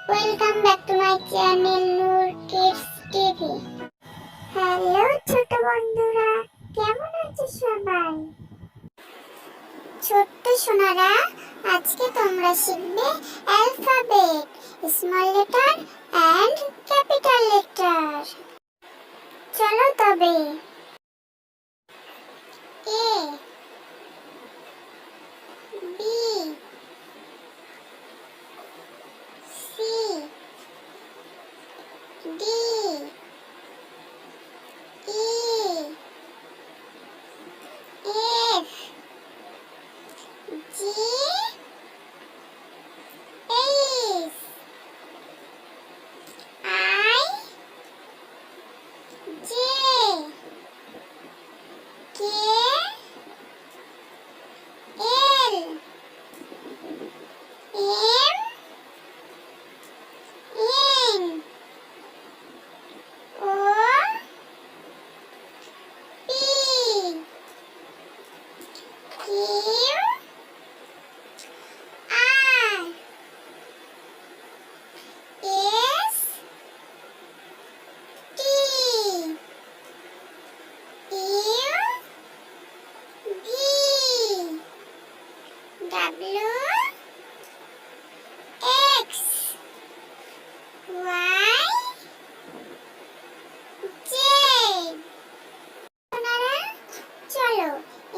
Welcome back to my channel Noor Kids TV. Hello ছোট বন্ধুরা, কেমন আছো সবাই? ছোট্ট সোনারা, আজকে তোমরা শিখবে alphabet, small letter and capital letter. চলো তবে। A, B, C, D, E, F, G, H, I, J, K, L, M, N, O, P, Q, R, S, T, U, V, W, X, Y, Z. আপনারা চলো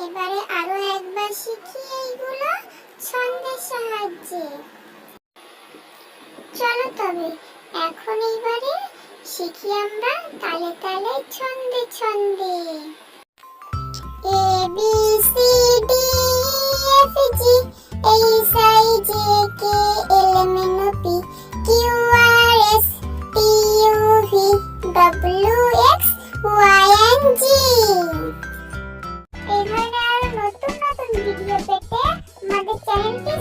এবারে আরো একবার শিখি এইগুলো ছন্দের সাহায্যে। চলো তবে এখন এইবারে শিখি আমরা তালে তালে ছন্দে ছন্দে। A B C D F G H I J K L M N O P Q R S T U V W X Y and Z. এই ধরনের আরো নতুন নতুন ভিডিও পেতে আমাদের চ্যানেলটি